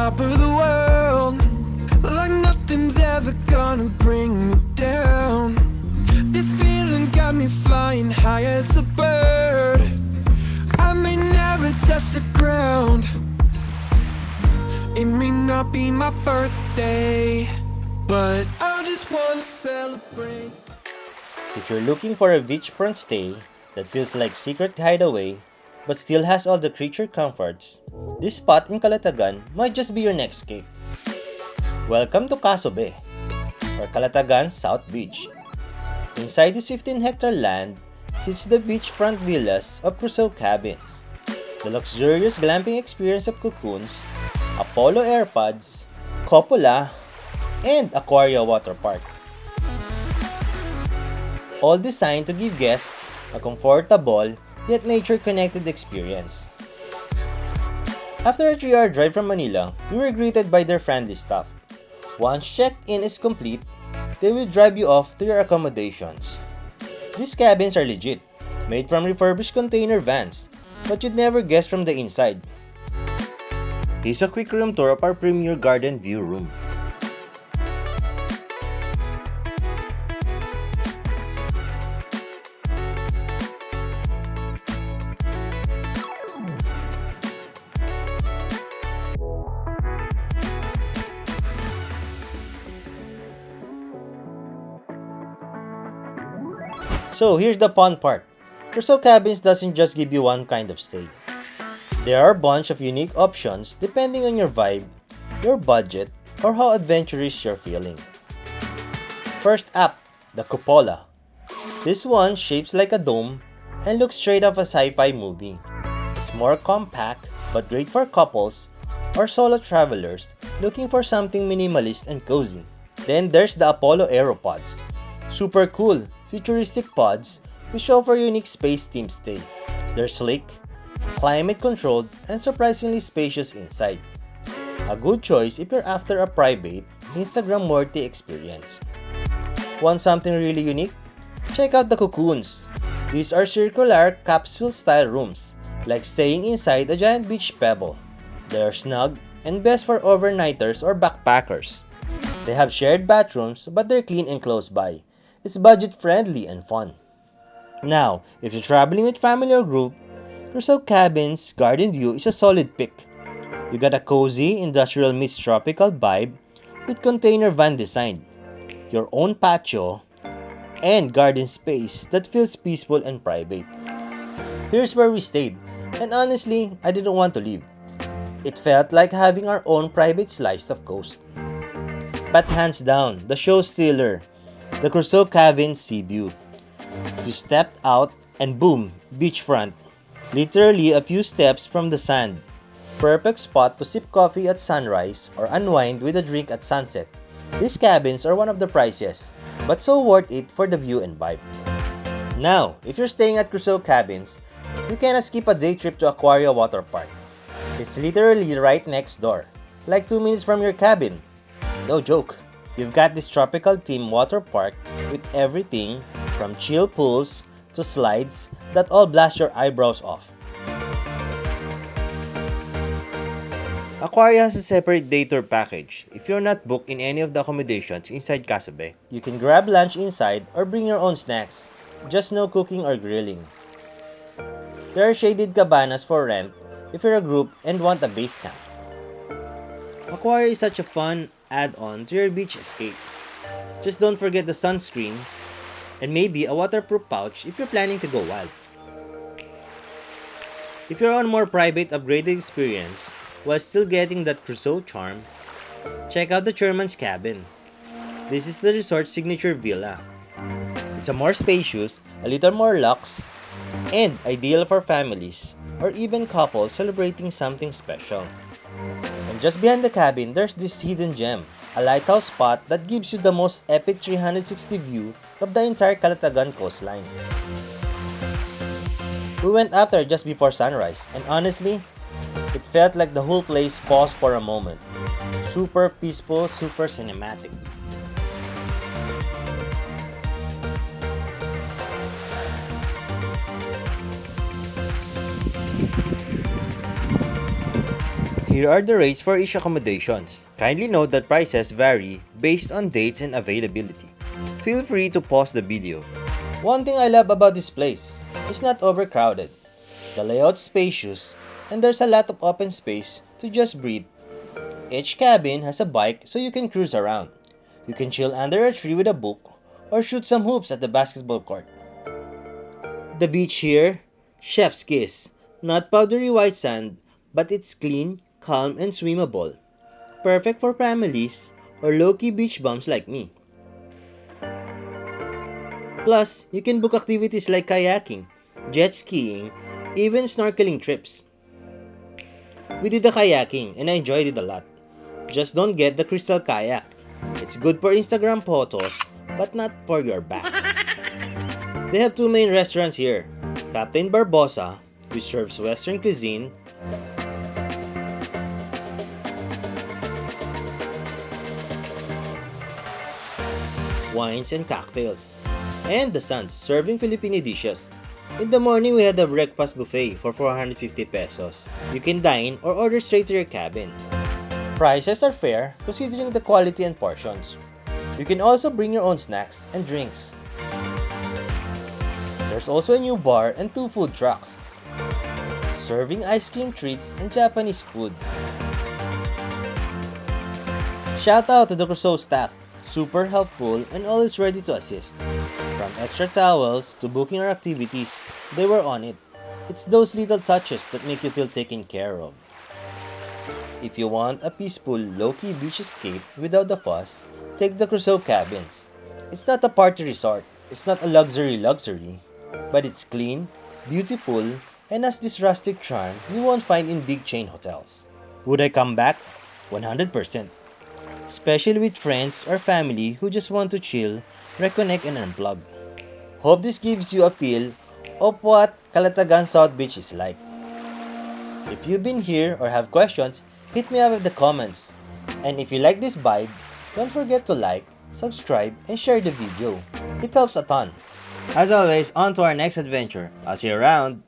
top of the world, like nothing's ever gonna bring me down. This feeling got me flying high as a bird. I may never touch the ground. It may not be my birthday, but I just wanna celebrate. If you're looking for a beachfront stay that feels like secret hideaway but still has all the creature comforts, this spot in Calatagan might just be your next escape. Welcome to CaSoBe, or Calatagan South Beach. Inside this 15-hectare land sits the beachfront villas of Crusoe Cabins, the luxurious glamping experience of Cocoons, Aeropods, Cupola, and Aquaria Water Park. All designed to give guests a comfortable yet nature-connected experience. After a 3-hour drive from Manila, we were greeted by their friendly staff. Once checked-in is complete, they will drive you off to your accommodations. These cabins are legit, made from refurbished container vans, but you'd never guess from the inside. Here's a quick room tour of our premier garden view room. So here's the fun part. Crusoe Cabins doesn't just give you one kind of stay. There are a bunch of unique options depending on your vibe, your budget, or how adventurous you're feeling. First up, the Cupola. This one shapes like a dome and looks straight off a sci-fi movie. It's more compact but great for couples or solo travelers looking for something minimalist and cozy. Then there's the Aeropods. Super cool, futuristic pods which offer unique space-themed stay. They're sleek, climate-controlled, and surprisingly spacious inside. A good choice if you're after a private, Instagram-worthy experience. Want something really unique? Check out the Cocoons. These are circular, capsule-style rooms, like staying inside a giant beach pebble. They are snug and best for overnighters or backpackers. They have shared bathrooms, but they're clean and close by. It's budget-friendly and fun. Now, if you're traveling with family or group, Crusoe Cabins Garden View is a solid pick. You got a cozy, industrial meets tropical vibe with container van design, your own patio, and garden space that feels peaceful and private. Here's where we stayed, and honestly, I didn't want to leave. It felt like having our own private slice of coast. But hands down, the show stealer, the Crusoe Cabins Sea View. You stepped out and boom, beachfront. Literally a few steps from the sand. Perfect spot to sip coffee at sunrise or unwind with a drink at sunset. These cabins are one of the priciest, but so worth it for the view and vibe. Now, if you're staying at Crusoe Cabins, you cannot skip a day trip to Aquaria Water Park. It's literally right next door, like 2 minutes from your cabin. No joke. You've got this tropical theme water park with everything from chill pools to slides that all blast your eyebrows off. Aquaria has a separate day tour package. If you're not booked in any of the accommodations inside CaSoBe, you can grab lunch inside or bring your own snacks. Just no cooking or grilling. There are shaded cabanas for rent if you're a group and want a base camp. Aquaria is such a fun add-on to your beach escape. Just don't forget the sunscreen and maybe a waterproof pouch if you're planning to go wild. If you're on a more private upgraded experience while still getting that Crusoe charm, check out the Chairman's Cabin. This is the resort's signature villa. It's a more spacious, a little more luxe, and ideal for families or even couples celebrating something special. And just behind the cabin, there's this hidden gem, a lighthouse spot that gives you the most epic 360 view of the entire Calatagan coastline. We went up there just before sunrise, and honestly, it felt like the whole place paused for a moment. Super peaceful, super cinematic. Here are the rates for each accommodations. Kindly note that prices vary based on dates and availability. Feel free to pause the video. One thing I love about this place, it's not overcrowded. The layout's spacious and there's a lot of open space to just breathe. Each cabin has a bike so you can cruise around. You can chill under a tree with a book or shoot some hoops at the basketball court. The beach here, chef's kiss. Not powdery white sand, but it's clean, calm, and swimmable. Perfect for families or low-key beach bums like me. Plus, you can book activities like kayaking, jet skiing, even snorkeling trips. We did the kayaking and I enjoyed it a lot. Just don't get the crystal kayak. It's good for Instagram photos, but not for your back. They have two main restaurants here. Captain Barbosa, which serves Western cuisine, wines and cocktails, and The Suns, serving Filipino dishes. In the morning, we had a breakfast buffet for 450 pesos. You can dine or order straight to your cabin. Prices are fair considering the quality and portions. You can also bring your own snacks and drinks. There's also a new bar and 2 food trucks, serving ice cream treats and Japanese food. Shout out to the Crusoe staff, super helpful and always ready to assist. From extra towels to booking our activities, they were on it. It's those little touches that make you feel taken care of. If you want a peaceful, low-key beach escape without the fuss, take the Crusoe Cabins. It's not a party resort, it's not a luxury, but it's clean, beautiful, and has this rustic charm you won't find in big chain hotels. Would I come back? 100%. Especially with friends or family who just want to chill, reconnect, and unplug. Hope this gives you a feel of what Calatagan South Beach is like. If you've been here or have questions, hit me up in the comments. And if you like this vibe, don't forget to like, subscribe, and share the video. It helps a ton. As always, on to our next adventure. I'll see you around.